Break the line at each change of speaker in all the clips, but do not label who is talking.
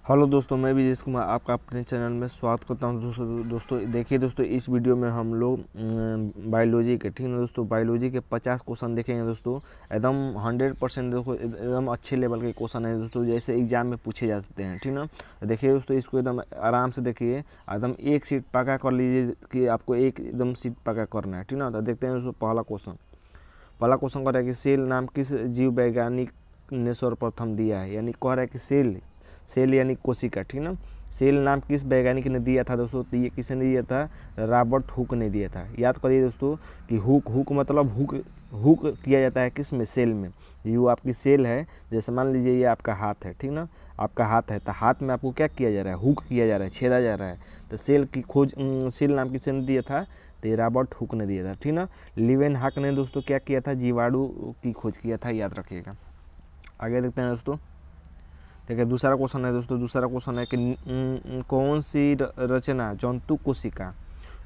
Hello दोस्तों, मैं विजय कुमार आपका अपने चैनल में स्वागत करता हूं। दोस्तों देखिए दोस्तों, इस वीडियो में हम लोग बायोलॉजी के ठीक है दोस्तों, बायोलॉजी के 50 क्वेश्चन देखेंगे दोस्तों। एकदम 100% देखो, एकदम अच्छे लेवल के क्वेश्चन है दोस्तों, जैसे एग्जाम में पूछे जाते हैं ठीक ना। तो देखिए दोस्तों, इसको एकदम आराम से देखिए, एकदम एक सीट पक्का कर लीजिए कि आपको एकदम सीट पक्का करना है ठीक ना। तो देखते हैं दोस्तों, पहला क्वेश्चन कह रहा है कि सेल नाम किस जीव वैज्ञानिक ने सर्वप्रथम दिया है। यानी कह रहा है कि सेल यानी कोशिका ठीक ना। सेल नाम किस वैज्ञानिक ने दिया था दोस्तों? तो ये किसने दिया था? रॉबर्ट हुक ने दिया था। याद करिए दोस्तों कि हुक मतलब हुक किया जाता है किस में? सेल में। ये वो आपकी सेल है, जैसे मान लीजिए ये आपका हाथ है ठीक ना, आपका हाथ है तो हाथ में आपको क्या किया जा रहा है? हुक किया जा रहा है, छेदा जा रहा है। तो सेल की खोज सेल नाम किसने दिया था? तो रॉबर्ट हुक ने दिया था ठीक ना। लीवेनहॉक ने दोस्तों क्या किया था? जीवाणु की खोज किया था, याद रखिएगा। आगे देखते हैं दोस्तों। देखिए दूसरा क्वेश्चन है दोस्तों, दूसरा क्वेश्चन है कि कौन सी रचना जंतु कोशिका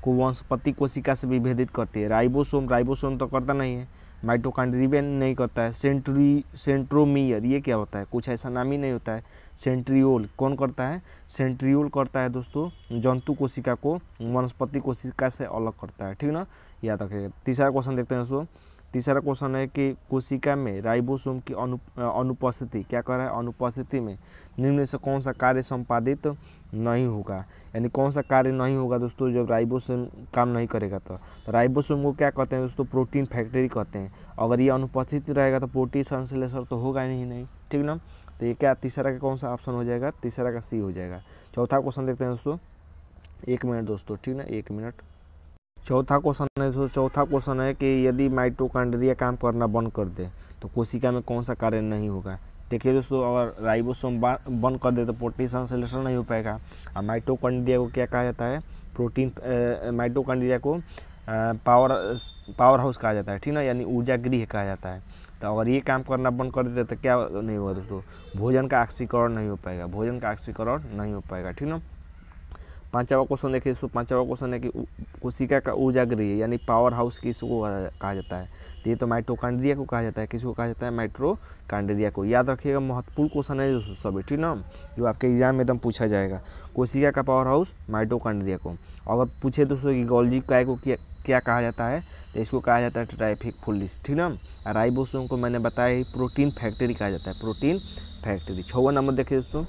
को वंशपति कोशिका से विभेदित करती है? राइबोसोम तो करता नहीं है, माइटोकॉन्ड्रिया नहीं करता है, सेंट्रोमियर ये क्या होता है? कुछ ऐसा नाम ही नहीं होता है। सेंट्रियोल कौन करता है? सेंट्रियोल करता है दोस्तों, जंतु कोशिका को वनस्पति कोशिका से अलग करता है ठीक ना, याद रखिएगा। तीसरा क्वेश्चन देखते हैं दोस्तों। तीसरा क्वेश्चन है कि कोशिका में राइबोसोम की अनुपस्थिति, क्या कर रहा है? अनुपस्थिति में निम्न से कौन सा कार्य संपादित नहीं होगा? यानी कौन सा कार्य नहीं होगा दोस्तों जब राइबोसोम काम नहीं करेगा? तो राइबोसोम को क्या कहते हैं दोस्तों? प्रोटीन फैक्ट्री कहते हैं। अगर ये अनुपस्थित रहेगा तो प्रोटीन संश्लेषण तो होगा ही नहीं ठीक ना। तो ये क्या तीसरा का कौन सा ऑप्शन हो जाएगा? तीसरा का सी हो जाएगा। चौथा क्वेश्चन देखते हैं दोस्तों। 1 मिनट दोस्तों ठीक ना, 1 मिनट। चौथा क्वेश्चन है कि यदि माइटोकॉन्ड्रिया काम करना बंद कर दे तो कोशिका में कौन सा कार्य नहीं होगा? देखिए दोस्तों, अगर राइबोसोम बंद कर दे तो प्रोटीन संश्लेषण नहीं हो पाएगा। और माइटोकॉन्ड्रिया को क्या कहा जाता है? माइटोकॉन्ड्रिया को पावर हाउस कहा जाता है ठीक ना, यानी ऊर्जा गृह कहा जाता है। तो अगर ये काम करना बंद कर देते तो क्या नहीं होगा दोस्तों? भोजन का ऑक्सीकरण नहीं हो पाएगा ठीक ना। पांचवा क्वेश्चन देखिए दोस्तों, पांचवा क्वेश्चन है कि कोशिका का ऊर्जा गृह यानी पावर हाउस किसको कहा जाता है? तो ये तो माइटोकॉन्ड्रिया को कहा जाता है। किसको कहा जाता है? माइटोकॉन्ड्रिया को। याद रखिएगा, महत्वपूर्ण क्वेश्चन है दोस्तों सभी ठीक ना, जो आपके एग्जाम में एकदम पूछा जाएगा। कोशिका का पावर हाउस माइटोकॉन्ड्रिया को। अगर पूछे दोस्तों कि गोल्गी काय को क्या कहा जाता है, तो इसको कहा जाता है ट्राइफिक पुलिस ठीक ना। राइबोसोम को मैंने बताया ही प्रोटीन फैक्ट्री कहा जाता है, प्रोटीन फैक्ट्री। 6वां नंबर देखिए दोस्तों।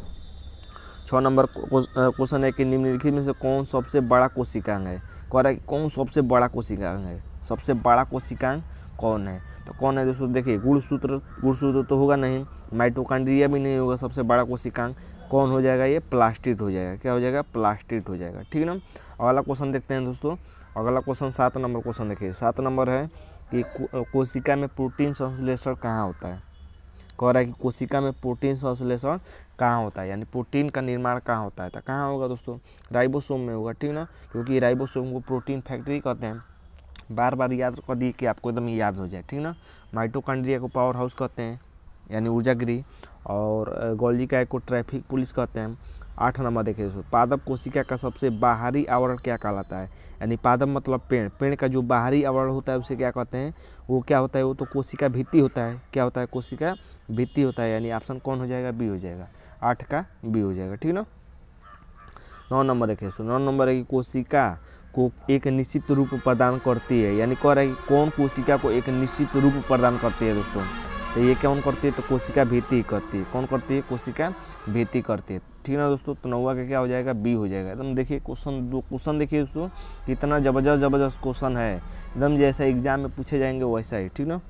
6 नंबर क्वेश्चन है कि निम्नलिखित में से कौन सबसे बड़ा कोशिकांग है? कह रहा है कि कौन सबसे बड़ा कोशिकांग है? सबसे बड़ा कोशिकांग कौन है? तो कौन है दोस्तों? देखिए गुणसूत्र तो होगा नहीं, माइटोकॉन्ड्रिया भी नहीं होगा। सबसे बड़ा कोशिकांग कौन हो जाएगा? ये प्लास्टिड हो जाएगा। क्या हो जाएगा? प्लास्टिड हो जाएगा ठीक ना। अगला क्वेश्चन देखते हैं दोस्तों। अगला क्वेश्चन 7 नंबर क्वेश्चन देखिए। 7 नंबर है कि कोशिका में प्रोटीन संश्लेषण कहाँ होता है? कह रहा है कि कोशिका में प्रोटीन संश्लेषण कहाँ होता है, यानी प्रोटीन का निर्माण कहाँ होता है? तो कहाँ होगा दोस्तों? राइबोसोम में होगा ठीक ना, क्योंकि राइबोसोम को प्रोटीन फैक्ट्री कहते हैं। बार बार याद कर दिए कि आपको एकदम याद हो जाए ठीक ना। माइटोकॉन्ड्रिया को पावर हाउस कहते हैं यानी ऊर्जा गृह, और गोल्गी काय को ट्रैफिक पुलिस कहते हैं। 8 नंबर देखिए दोस्तों। पादप कोशिका का सबसे बाहरी आवरण क्या कहलाता है? यानी पादप मतलब पेड़ का जो बाहरी आवरण होता है उसे क्या कहते हैं? वो क्या होता है? वो तो कोशिका भित्ति होता है। क्या होता है? कोशिका भित्ति होता है, यानी ऑप्शन कौन हो जाएगा? बी हो जाएगा। 8 का बी हो जाएगा ठीक ना। 9 नंबर देखिए दोस्तों। 9 नंबर है कि कोशिका को एक निश्चित रूप प्रदान करती है, यानी कह रहा है कि कौन कोशिका को एक निश्चित रूप प्रदान करती है दोस्तों? तो ये कौन करती है? तो कोशिका भित्ति करती है। कौन करती है? कोशिका भित्ति करती है ठीक ना दोस्तों। तो 9वां का क्या हो जाएगा? बी हो जाएगा। एकदम देखिए क्वेश्चन देखिए दोस्तों, कितना ज़बरदस्त क्वेश्चन है, एकदम जैसा एग्जाम में पूछे जाएंगे वैसा ही ठीक ना।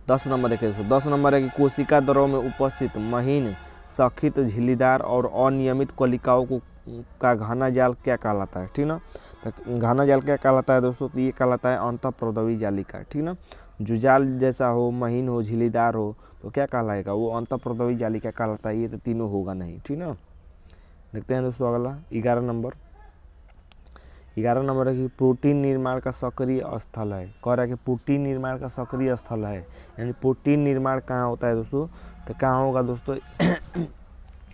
10 नंबर देखिए दोस्तों। 10 नंबर है कि कोशिका द्रव में उपस्थित महीन, सखित, झिल्लीदार और अनियमित कोशिकाओं को का घना जाल क्या कहलाता है ठीक ना। तो घना जाल क्या कहलाता है दोस्तों? तो ये कहलाता है अंतःप्रद्रवी जालिका ठीक ना। जो जाल जैसा हो, महीन हो, झिल्लीदार हो, तो क्या कहलाएगा? वो अंतःप्रद्रवी जालिका कहलाता है। ये तो तीनों होगा नहीं ठीक ना। देखते हैं दोस्तों अगला 11 नंबर। 11 नंबर है कि प्रोटीन निर्माण का सक्रिय स्थल है। कह रहा है कि प्रोटीन निर्माण का सक्रिय स्थल है, यानी प्रोटीन निर्माण कहाँ होता है दोस्तों? तो कहाँ होगा दोस्तों?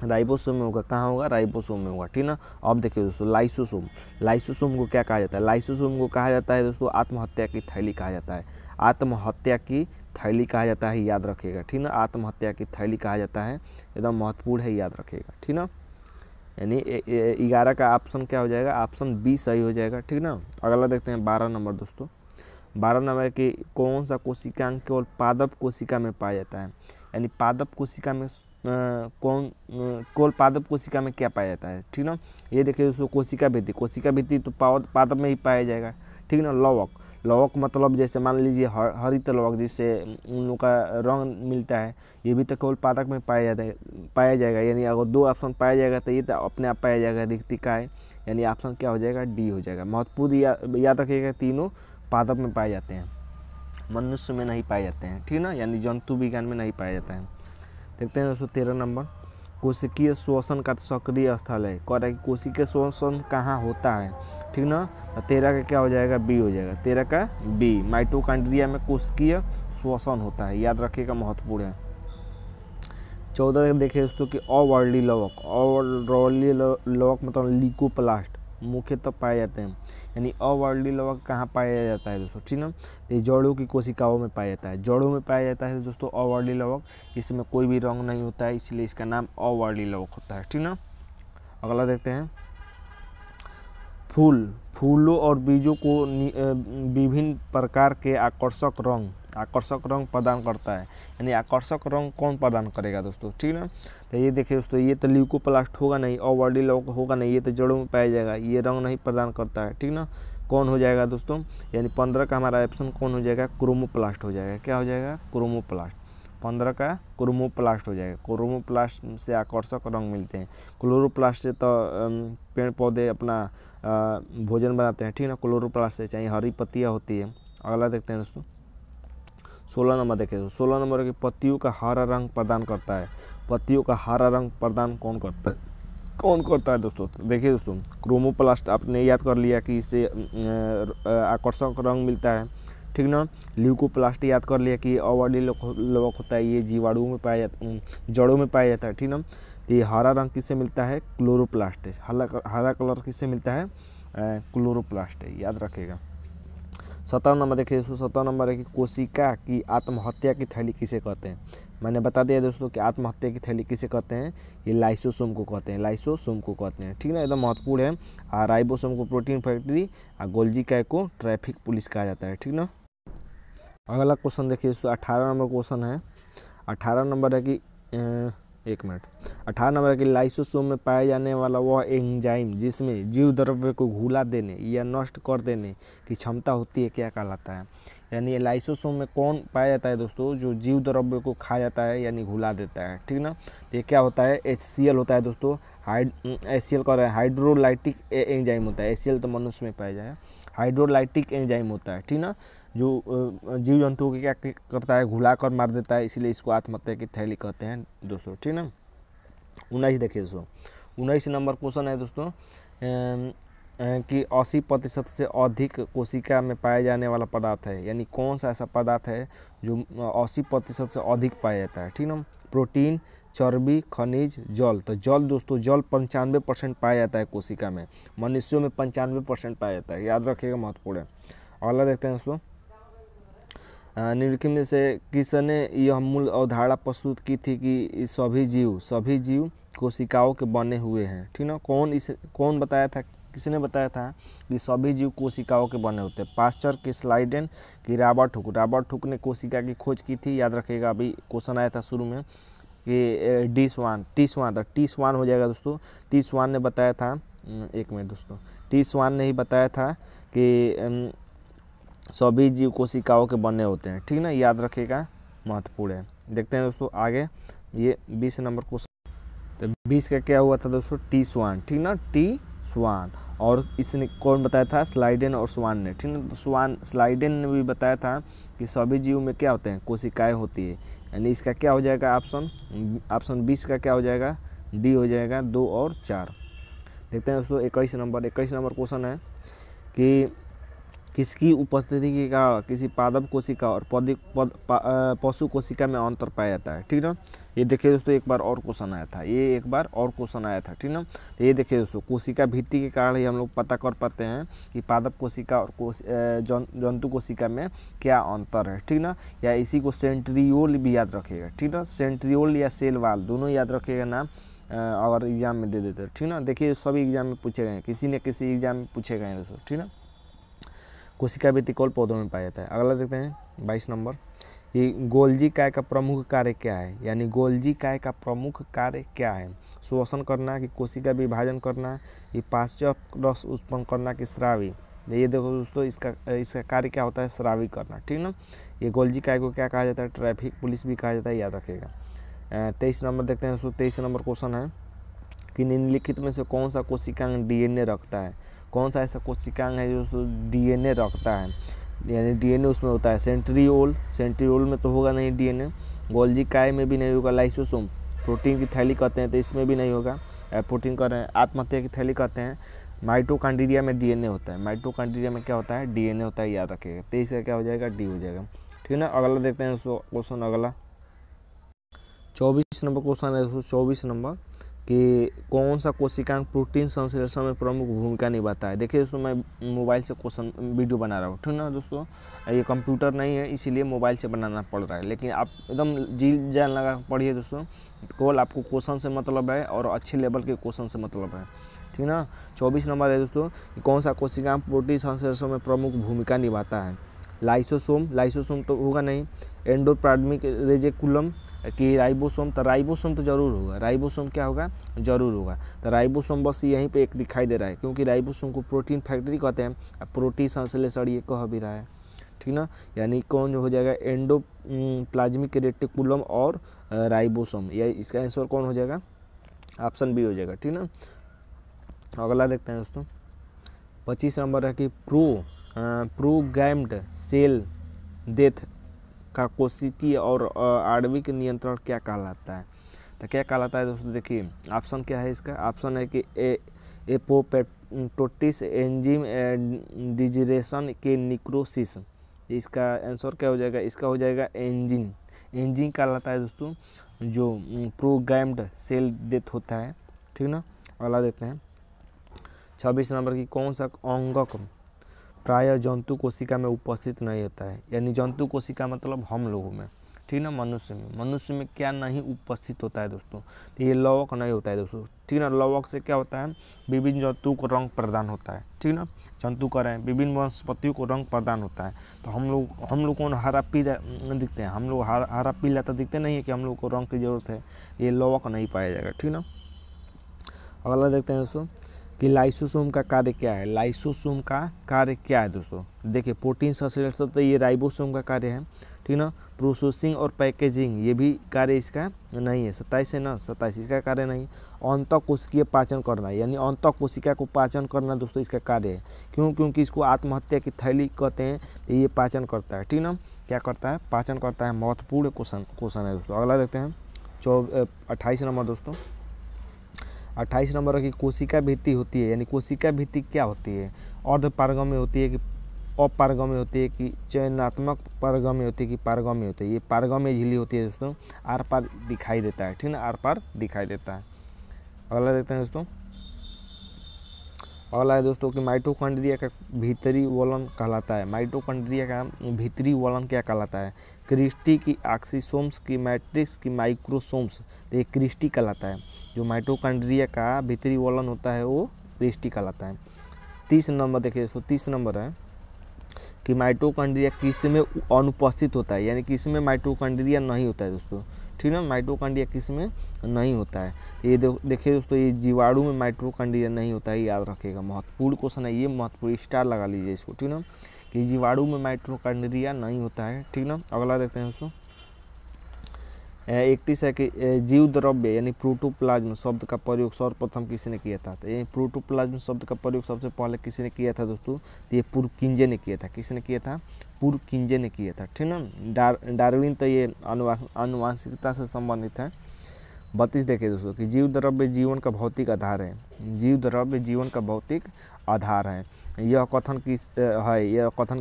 राइबोसोम में होगा, कहाँ होगा, राइबोसोम में होगा, ठीक ना। अब देखिए दोस्तों लाइसोसोम, लाइसोसोम को क्या कहा जाता है, लाइसोसोम को कहा जाता है दोस्तों आत्महत्या की थैली कहा जाता है, आत्महत्या की थैली कहा जाता है, याद रखिएगा, ठीक ना, आत्महत्या की थैली कहा जाता है, एकदम महत्वपूर्ण है, याद रखिएगा, ठीक ना। यानी 11 का ऑप्शन क्या हो जाएगा, ऑप्शन बी सही हो जाएगा, ठीक ना। अगला देखते हैं 12 नंबर दोस्तों, 12 नंबर की कौन सा कोशिकांग केवल पादप कोशिका में पाया जाता है, यानी पादप कोशिका में केवल पादप कोशिका में क्या पाया जाता है, ठीक ना। ये देखिए दोस्तों कोशिका भित्ति, कोशिका भित्ति तो पादप में ही पाया जाएगा, ठीक ना। लवक, लवक मतलब जैसे मान लीजिए हरित लवक जिससे उन लोगों का रंग मिलता है, ये भी तो केवल पादप में पाया जाएगा, यानी अगर 2 ऑप्शन पाया जाएगा तो ये तो अपने आप पाया जाएगा, रिक्तिका है, यानी ऑप्शन क्या हो जाएगा, डी हो जाएगा। महत्वपूर्ण याद रखिएगा, तीनों पादप में पाए जाते हैं, मनुष्य में नहीं पाए जाते हैं, ठीक ना, यानी जंतु विज्ञान में नहीं पाया जाता है। देखते हैं दोस्तों 13 नंबर, कोशिकीय श्वसन का सक्रिय स्थल है, कह रहा है कि कोशिकीय श्वसन कहाँ होता है, ठीक ना। तो 13 का क्या हो जाएगा, बी हो जाएगा, 13 का बी, माइटोकॉन्ड्रिया में कोशिकीय श्वसन होता है, याद रखिएगा, महत्वपूर्ण है। 14 देखिए दोस्तों कि अवर्ली लवक, अवर्ली लवक मतलब ल्यूकोप्लास्ट मुख्यतः पाए जाते हैं, यानी अवर्ली लवक कहाँ पाया जाता है दोस्तों, ठीक ना। तो ये जड़ों की कोशिकाओं में पाया जाता है, जड़ों में पाया जाता है दोस्तों अवर्ली लवक, इसमें कोई भी रंग नहीं होता है, इसलिए इसका नाम अवर्ली लवक होता है, ठीक ना। अगला देखते हैं फूलों और बीजों को विभिन्न प्रकार के आकर्षक रंग प्रदान करता है, यानी आकर्षक रंग कौन प्रदान करेगा दोस्तों, ठीक ना। तो ये देखिए दोस्तों ये तो ल्यूकोप्लास्ट होगा नहीं, अवर्ली लवक होगा नहीं, ये तो जड़ों में पाया जाएगा, ये रंग नहीं प्रदान करता है, ठीक ना। कौन हो जाएगा दोस्तों, यानी 15 का हमारा ऑप्शन कौन हो जाएगा, क्रोमोप्लास्ट हो जाएगा, क्या हो जाएगा, क्रोमोप्लास्ट, 15 का क्रोमोप्लास्ट हो जाएगा। क्रोमोप्लास्ट से आकर्षक रंग मिलते हैं, क्लोरोप्लास्ट से तो पेड़ पौधे अपना भोजन बनाते हैं, ठीक ना, क्लोरोप्लास्ट से चाहिए हरी पत्तियाँ होती है। अगला देखते हैं दोस्तों 16 नंबर देखिए, 16 नंबर की पत्तियों का हरा रंग प्रदान करता है, पत्तियों का हरा रंग प्रदान कौन करता है दोस्तों, तो देखिए दोस्तों क्रोमोप्लास्ट आपने याद कर लिया कि इससे आकर्षक रंग मिलता है, ठीक ना। ल्यूकोप्लास्ट याद कर लिया कि अवर्ली लवक होता है, ये जीवाणुओं में पाया जाता, जड़ों में पाया जाता है, ठीक ना। तो ये हरा रंग किससे मिलता है, क्लोरोप्लास्ट, हरा कलर किससे मिलता है, क्लोरोप्लास्ट, याद रखिएगा। 17 नंबर देखिए दोस्तों, 17 नंबर है कि कोशिका की आत्महत्या की थैली किसे कहते हैं, मैंने बता दिया दोस्तों कि आत्महत्या की थैली किसे कहते हैं, ये लाइसोसोम को कहते हैं, लाइसोसोम को कहते हैं, ठीक ना, एकदम महत्वपूर्ण है। राइबोसोम को प्रोटीन फैक्ट्री, गोल्जी काय को ट्रैफिक पुलिस कहा जाता है, ठीक ना। अगला क्वेश्चन देखिए दोस्तों 18 नंबर क्वेश्चन है, 18 नंबर है कि 18 नंबर है कि लाइसोसोम में पाए जाने वाला वह एंजाइम जिसमें जीव द्रव्य को घुला देने या नष्ट कर देने की क्षमता होती है, क्या कहलाता है, यानी लाइसोसोम में कौन पाया जाता है दोस्तों, जो जीव द्रव्य को खा जाता है यानी घुला देता है, ठीक ना। तो ये क्या होता है, HCl होता है दोस्तों, HCl का हाइड्रोलाइटिक एंजाइम होता है, HCl तो मनुष्य में पाया जाएगा, हाइड्रोलाइटिक एंजाइम होता है, ठीक ना, जो जीव जंतुओं को क्या करता है, घुला कर मार देता है, इसलिए इसको आत्महत्या की थैली कहते हैं दोस्तों, ठीक ना। 19 देखिए दोस्तों, 19 नंबर क्वेश्चन है दोस्तों कि 80% से अधिक कोशिका में पाया जाने वाला पदार्थ है, यानी कौन सा ऐसा पदार्थ है जो 80% से अधिक पाया जाता है, ठीक ना। प्रोटीन, चर्बी, खनिज, जल, तो जल दोस्तों जल 95% पाया जाता है कोशिका में, मनुष्यों में 95% पाया जाता है, याद रखिएगा, महत्वपूर्ण है। अगला देखते हैं दोस्तों निम्नलिखित में से किसने यह मूल अवधारणा प्रस्तुत की थी कि सभी जीव कोशिकाओं के बने हुए हैं, ठीक ना। कौन बताया था, किसने बताया था कि सभी जीव कोशिकाओं के बने होते हैं, पास्चर की, स्लाइडेन की, रॉबर्ट हुक ने कोशिका की खोज की थी, याद रखिएगा, अभी क्वेश्चन आया था शुरू में कि टी स्वान हो जाएगा दोस्तों, टी स्वान ने बताया था, एक मिनट दोस्तों, टी स्वान ने ही बताया था कि सभी जीव कोशिकाओं के बने होते हैं, ठीक ना, याद रखिएगा, महत्वपूर्ण है। देखते हैं दोस्तों आगे, ये 20 नंबर क्वेश्चन, तो 20 का क्या हुआ था दोस्तों, टी स्वान, ठीक ना, टी स्वान, और इसने कौन बताया था, स्लाइडेन और स्वान ने, ठीक ना। स्लाइडेन ने भी बताया था कि सभी जीव में क्या होते हैं, कोशिकाएं होती है, यानी इसका क्या हो जाएगा ऑप्शन 20 का क्या हो जाएगा, डी हो जाएगा, 2 और 4। देखते हैं दोस्तों 21 नंबर क्वेश्चन है कि किसकी उपस्थिति के कारण किसी पादप कोशिका और पशु कोशिका में अंतर पाया जाता है। ठीक ना, ये देखिए दोस्तों एक बार और क्वेश्चन आया था, ये एक बार और क्वेश्चन आया था। ठीक ना, तो ये देखिए दोस्तों कोशिका भित्ति के कारण ही हम लोग पता कर पाते हैं कि पादप कोशिका और जंतु कोशिका में क्या अंतर है। ठीक ना, या इसी को सेंट्रियोल भी याद रखिएगा। ठीक ना, सेंट्रियोल या सेल वाल दोनों याद रखिएगा नाम, अगर एग्जाम में दे देते हैं। ठीक ना, देखिए सभी एग्जाम में पूछे गए हैं, किसी न किसी एग्जाम में पूछे गए हैं दोस्तों। ठीक ना, कोशिका भित्ति कौन पौधों में पाया जाता है। अगला देखते हैं 22 नंबर, ये गोल्जी काय का प्रमुख कार्य क्या है। यानी गोल्जी काय का प्रमुख कार्य क्या है। श्वसन करना कि कोशिका विभाजन करना, ये पाचक रस उत्पन्न करना कि स्रावी। ये देखो दोस्तों इसका कार्य क्या होता है, स्रावी करना। ठीक ना, ये गोल्जी काय को क्या कहा जाता है, ट्रैफिक पुलिस भी कहा जाता है, याद रखेगा। 23 नंबर देखते हैं दोस्तों, 23 नंबर क्वेश्चन है कि निम्नलिखित में से कौन सा कोशिकांग डीएनए रखता है। कौन सा ऐसा कोशिकांग है जो डीएनए रखता है, यानी डीएनए उसमें होता है। सेंट्रियोल में तो होगा नहीं डीएनए, गोल्जी काय में भी नहीं होगा, लाइसोसोम प्रोटीन की थैली कहते हैं तो इसमें भी नहीं होगा, प्रोटीन कह रहे हैं, आत्महत्या की थैली कहते हैं। माइटोकॉन्ड्रिया में डीएनए होता है, माइटोकॉन्ड्रिया में क्या होता है, डीएनए होता है, याद रखिएगा। 23 का क्या हो जाएगा, डी हो जाएगा। ठीक है ना, अगला देखते हैं क्वेश्चन, अगला 24 नंबर क्वेश्चन है दोस्तों। 24 नंबर कि कौन सा कोशिकांग प्रोटीन संश्लेषण में प्रमुख भूमिका निभाता है। देखिए दोस्तों मैं मोबाइल से क्वेश्चन वीडियो बना रहा हूँ। ठीक ना दोस्तों, ये कंप्यूटर नहीं है इसीलिए मोबाइल से बनाना पड़ रहा है, लेकिन आप एकदम जी जान लगा पढ़िए दोस्तों, केवल आपको क्वेश्चन से मतलब है और अच्छे लेवल के क्वेश्चन से मतलब है। ठीक ना, 24 नंबर है दोस्तों कि कौन सा कोशिकांग प्रोटीन संश्लेषण में प्रमुख भूमिका निभाता है। लाइसोसोम तो होगा नहीं, एंडोप्लाज्मिक रेटिकुलम कि राइबोसोम, तो राइबोसोम तो जरूर होगा। राइबोसोम क्या होगा, जरूर होगा। तो राइबोसोम बस यहीं पे एक दिखाई दे रहा है, क्योंकि राइबोसोम को प्रोटीन फैक्ट्री कहते हैं, प्रोटीन संश्लेषण ये कह भी रहा है। ठीक ना, यानी कौन हो जाएगा, एंडोप्लाज्मिक रेटिकुलम और राइबोसोम, या इसका आंसर कौन हो जाएगा, ऑप्शन बी हो जाएगा। ठीक ना, अगला देखते हैं दोस्तों 25 नंबर है कि प्रोग्राम्ड सेल डेथ का कोशिकीय और आणविक नियंत्रण क्या कहलाता है। तो क्या कहलाता है दोस्तों, देखिए ऑप्शन क्या है इसका, ऑप्शन है कि एपोप्टोसिस एंजाइम डिजरेशन के निक्रोसिस। इसका आंसर क्या हो जाएगा, इसका हो जाएगा एंजिन कहलाता है दोस्तों, जो प्रोग्राम्ड सेल डेथ होता है। ठीक ना, अगला देखते हैं 26 नंबर की कौन सा अंगक प्राय जंतु कोशिका में उपस्थित नहीं होता है। यानी जंतु कोशिका मतलब हम लोगों में। ठीक ना, मनुष्य में क्या नहीं उपस्थित होता है दोस्तों, तो ये लवक नहीं होता है दोस्तों। ठीक ना, लवक से क्या होता है, विभिन्न जंतु को रंग प्रदान होता है। ठीक ना, जंतु कह रहे हैं विभिन्न वनस्पतियों को रंग प्रदान होता है। तो हम लोग को हरा पीला दिखते हैं, हम लोग हरा पीला तो दिखते नहीं है कि हम लोग को रंग की जरूरत है, ये लवक नहीं पाया जाएगा। ठीक ना, अगला देखते हैं दोस्तों कि लाइसोसोम का कार्य क्या है। लाइसोसोम का कार्य क्या है दोस्तों, देखिए प्रोटीन संश्लेषण तो ये राइबोसोम का कार्य है। ठीक ना, प्रोसेसिंग और पैकेजिंग ये भी कार्य इसका नहीं है। 27 है ना, 27 इसका कार्य नहीं। अंतःकोशिकीय पाचन करना, यानी अंतःकोशिका को पाचन करना दोस्तों इसका कार्य है। क्योंकि इसको आत्महत्या की थैली कहते हैं, तो ये पाचन करता है। ठीक ना, क्या करता है, पाचन करता है। महत्वपूर्ण क्वेश्चन है दोस्तों। अगला देखते हैं 28 नंबर दोस्तों। 28 नंबर की कोशिका भित्ति होती है, यानी कोशिका भित्ति क्या होती है, अर्ध पारगम्य होती है कि अपारगम्य होती है, कि चयनात्मक पारगम्य होती है कि पारगम्य होती है। ये पारगम्य झिल्ली होती है दोस्तों, आर पार दिखाई देता है। ठीक ना, आर पार दिखाई देता है। अगला देखते हैं दोस्तों, अगला है दोस्तों कि माइटोकॉन्ड्रिया का भीतरी वलन कहलाता है। माइटोकॉन्ड्रिया का भीतरी वलन क्या कहलाता है, क्रिस्टी की ऑक्सीसोम्स की मैट्रिक्स की माइक्रोसोम्स, तो ये क्रिस्टी कहलाता है। जो माइटोकॉन्ड्रिया का भीतरी वलन होता है वो क्रिस्टी कहलाता है। 30 नंबर देखिए दोस्तों, 30 नंबर है कि माइटोकॉन्ड्रिया किस में अनुपस्थित होता है, यानी किस में माइटोकॉन्ड्रिया नहीं होता है दोस्तों। ठीक ना, माइटोकॉन्ड्रिया किस में नहीं होता है, तो ये देखिए दोस्तों, ये जीवाणु में माइटोकॉन्ड्रिया नहीं होता है, याद रखिएगा। महत्वपूर्ण क्वेश्चन है ये, महत्वपूर्ण स्टार लगा लीजिए इसको। ठीक ना, कि जीवाणु में माइटोकॉन्ड्रिया नहीं होता है। ठीक ना, अगला देखते हैं दोस्तों 31 है कि जीव द्रव्य यानी प्रोटोप्लाज्म शब्द का प्रयोग सर्वप्रथम किसने किया था। तो ये प्रोटोप्लाज्म शब्द का प्रयोग सबसे पहले किसने किया था दोस्तों, तो ये पुरकिंजे ने किया था। किसने किया था, पुरकिंजे ने किया था। ठीक ना, डार्विन तो ये आनुवांशिकता से संबंधित है। 32 देखिए दोस्तों कि जीव द्रव्य जीवन का भौतिक आधार है। जीव द्रव्य जीवन का भौतिक आधार है। यह कथन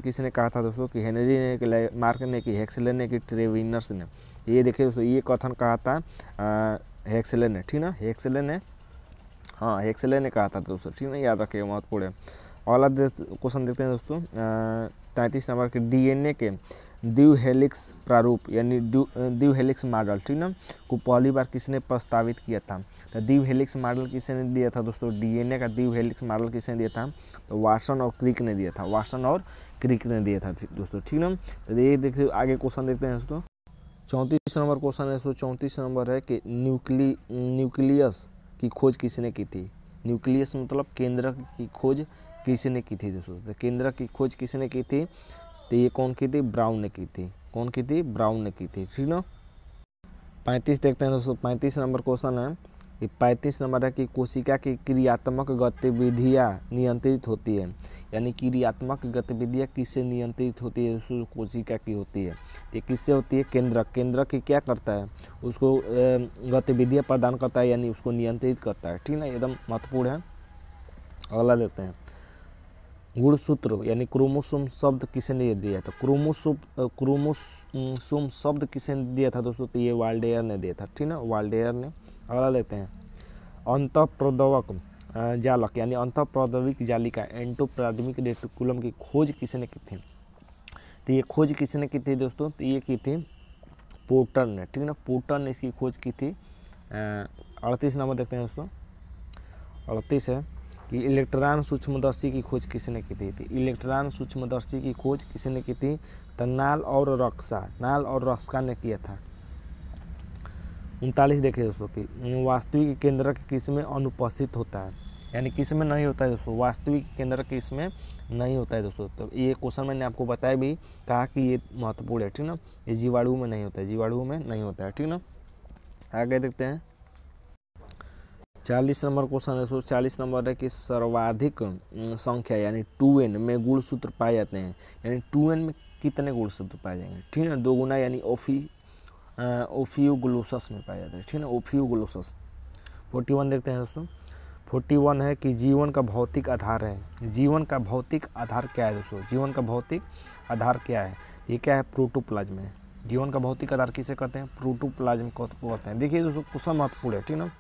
किसने कहा था दोस्तों कि हेनरी ने, कि मार्क ने, कि हेक्सले ने, कि ट्रेविनस ने। ये देखिए दोस्तों ये कथन कहा था हेक्सले ने, ठीक ना, हेक्सले ने, हाँ हेक्सले ने कहा था दोस्तों, ठीक ना, याद रखिएगा, महत्वपूर्ण है। अगला क्वेश्चन देखते हैं दोस्तों 33 नंबर के डीएनए के द्वि हेलिक्स प्रारूप यानी द्वि हेलिक्स मॉडल, ठीक ना, को पहली बार किसने प्रस्तावित किया था। तो द्वि हेलिक्स मॉडल किसने दिया था दोस्तों, डीएनए का द्वि हेलिक्स मॉडल किसने दिया था, तो वाटसन और क्रिक ने दिया था, वाटसन और क्रिक ने दिया था दोस्तों, ठीक ना। तो ये देखिए आगे क्वेश्चन देखते हैं दोस्तों 34 नंबर क्वेश्चन है दोस्तों। 34 नंबर है कि न्यूक्लियस की खोज किसने की थी। न्यूक्लियस मतलब केंद्र की खोज किसने की थी दोस्तों, तो केंद्र की खोज किसने की थी, तो ये कौन की थी, ब्राउन ने की थी। कौन की थी, ब्राउन ने की थी, ठीक ना। 35 देखते हैं दोस्तों। 35 नंबर क्वेश्चन है, ये 35 नंबर है कि कोशिका की क्रियात्मक गतिविधियाँ नियंत्रित होती है, यानी क्रियात्मक गतिविधियाँ किससे नियंत्रित होती है दोस्तों, कोशिका की होती है। ये किससे होती है, केंद्र की क्या करता है, उसको गतिविधियाँ प्रदान करता है, यानी उसको नियंत्रित करता है, ठीक ना, एकदम महत्वपूर्ण है। अगला देखते हैं गुणसूत्र यानी क्रोमोसोम शब्द किसने दिया था। क्रोमोसोम शब्द किसने दिया था दोस्तों, तो ये वाल्डेयर ने दिया था, ठीक ना, वाल्डेयर ने। अगला लेते हैं अंतःप्रौद्योगिक जालक यानी अंतःप्रौद्योगिक जालिका एंडोप्लाज्मिक रेटिकुलम की खोज किसने की थी। तो ये खोज किसने की थी दोस्तों, तो ये की थी पोर्टर ने, ठीक ना, पोर्टर ने इसकी खोज की थी। 38 नंबर देखते हैं दोस्तों। 38 है कि इलेक्ट्रॉन सूक्ष्मदर्शी की खोज किसने की थी। इलेक्ट्रॉन सूक्ष्मदर्शी की खोज किसने की थी, तो नाल और रक्सा ने किया था। 39 देखिए दोस्तों कि वास्तविक केंद्र किस में अनुपस्थित होता है, यानी किस में नहीं होता है दोस्तों, वास्तविक केंद्र किस में नहीं होता है दोस्तों। तो ये क्वेश्चन मैंने आपको बताया भी, कहा कि ये महत्वपूर्ण है, ठीक ना, ये जीवाणु में नहीं होता है, जीवाणु में नहीं होता है, ठीक ना। आगे देखते हैं 40 नंबर क्वेश्चन है दोस्तों। 40 नंबर है कि सर्वाधिक संख्या यानी 2n में गुणसूत्र पाए जाते हैं, यानी 2n में कितने गुणसूत्र पाए जाएंगे, ठीक है, 2 गुना यानी ओफियोग्लोसस में पाया जाता है, ठीक है, ओफियोग्लोसस। 41 देखते हैं दोस्तों। 41 है कि जीवन का भौतिक आधार है। जीवन का भौतिक आधार क्या है दोस्तों, जीवन का भौतिक आधार क्या है, ये क्या है, प्रोटोप्लाज्म है। जीवन का भौतिक आधार किसे कहते हैं, प्रोटोप्लाज्म को कहते हैं। देखिए दोस्तों क्वेश्चन महत्वपूर्ण है, ठीक ना।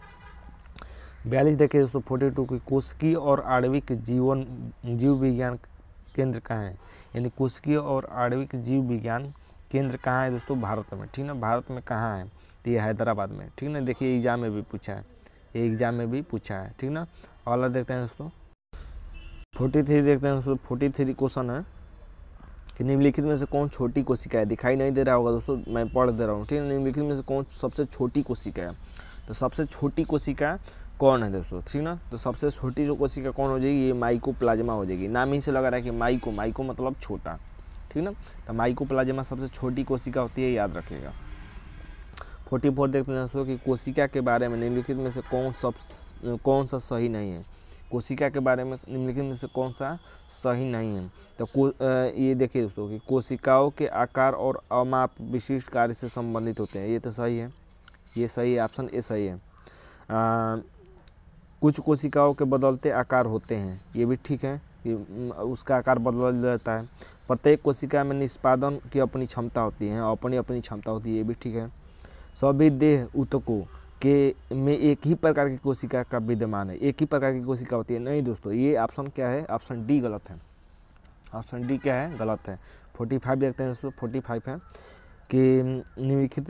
42 देखिए दोस्तों 42 की कोशिकीय और आणविक जीव विज्ञान केंद्र कहाँ है, यानी कोशिकीय और आणविक जीव विज्ञान केंद्र कहाँ है दोस्तों, भारत में, ठीक ना, भारत में कहाँ है, तो ये हैदराबाद में, ठीक ना। देखिए एग्जाम में भी पूछा है, ये एग्जाम में भी पूछा है, ठीक ना। अगला देखते हैं दोस्तों 43 देखते हैं दोस्तों। 43 क्वेश्चन है कि निम्नलिखित में से कौन छोटी कोशिका है। दिखाई नहीं दे रहा होगा दोस्तों, मैं पढ़ दे रहा हूँ, ठीक है। निम्नलिखित में से कौन सबसे छोटी कोशिका है, तो सबसे छोटी कोशिका कौन है दोस्तों, ठीक ना। तो सबसे छोटी जो कोशिका कौन हो जाएगी, ये माइकोप्लाज्मा हो जाएगी। नाम ही से लगा रहा है कि माइको मतलब छोटा, ठीक ना। तो माइकोप्लाज्मा सबसे छोटी कोशिका होती है, याद रखिएगा। 44 देखते हैं दोस्तों कि कोशिका के बारे में निम्नलिखित में से कौन सा सही नहीं है। कोशिका के बारे में निम्नलिखित में से कौन सा सही नहीं है, तो ये देखिए दोस्तों कि कोशिकाओं के आकार और अमाप विशिष्ट कार्य से संबंधित होते हैं, ये तो सही है, ये सही है, ऑप्शन ए सही है। कुछ कोशिकाओं के बदलते आकार होते हैं, ये भी ठीक है, कि उसका आकार बदल जाता है। प्रत्येक कोशिका में निष्पादन की अपनी क्षमता होती है, अपनी क्षमता होती है, ये भी ठीक है। सभी देह ऊतकों के में एक ही प्रकार की कोशिका का विद्यमान है, एक ही प्रकार की कोशिका होती है, नहीं दोस्तों, ये ऑप्शन क्या है, ऑप्शन डी गलत है, ऑप्शन डी क्या है, गलत है। 45 देखते हैं दोस्तों। 45 है कि निम्नलिखित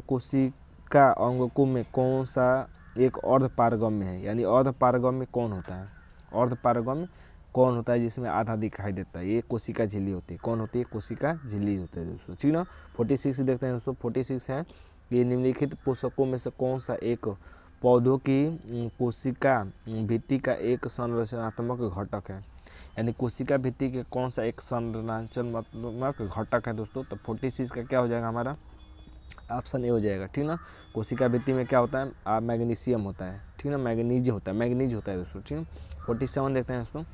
कोशिका अंगकों में कौन सा एक अर्धपारगम्य है, यानी अर्धपारगम्य कौन होता है, अर्धपारगम्य कौन होता है जिसमें आधा दिखाई देता है, ये कोशिका झिल्ली होती है। कौन होती है, कोशिका झिल्ली होती है दोस्तों, ठीक ना। 46 देखते हैं दोस्तों। 46 है कि निम्नलिखित पोषकों में से कौन सा एक पौधों की कोशिका भित्ति का एक संरचनात्मक घटक है, यानी कोशिका भित्ति के कौन सा एक संरचनात्मक घटक है दोस्तों। तो 46 का क्या हो जाएगा हमारा, ऑप्शन ए हो जाएगा, ठीक ना। कोशिका भित्ति में क्या होता है, मैग्नीशियम होता है, ठीक ना, मैग्नीज होता है दोस्तों, ठीक है। 47 देखते हैं दोस्तों।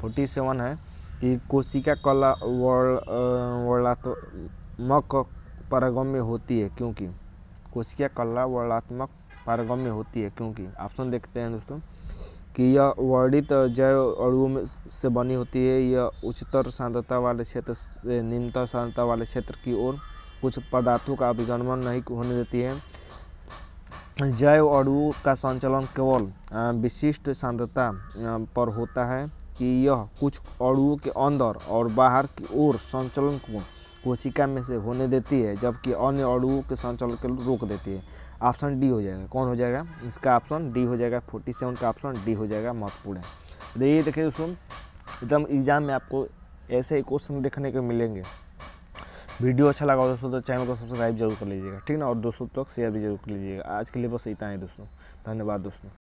47 है कि कोशिका कला वर्णात्मक पारगम्य होती है, क्योंकि कोशिका कला वर्णात्मक पारगम्य होती है, क्योंकि ऑप्शन देखते हैं दोस्तों कि यह वर्णित जैव अणुओं में से बनी होती है, यह उच्चतर सांद्रता वाले क्षेत्र से निम्नतर सांद्रता वाले क्षेत्र की ओर कुछ पदार्थों का अभिगमन नहीं होने देती है, जैव अणुओं का संचलन केवल विशिष्ट सांद्रता पर होता है, कि यह कुछ अणुओं के अंदर और बाहर की ओर संचलन को कोशिका में से होने देती है, जबकि अन्य अणुओं के संचलन को रोक देती है। ऑप्शन डी हो जाएगा। कौन हो जाएगा? इसका ऑप्शन डी हो जाएगा। 47 का ऑप्शन डी हो जाएगा, महत्वपूर्ण है। ये देखिए दोस्तों, एकदम एग्जाम में आपको ऐसे ही क्वेश्चन देखने को मिलेंगे। वीडियो अच्छा लगा दोस्तों तो चैनल को सब्सक्राइब जरूर कर लीजिएगा, ठीक ना, और दोस्तों तक शेयर भी जरूर कर लीजिएगा। आज के लिए बस इतना ही दोस्तों, धन्यवाद दोस्तों।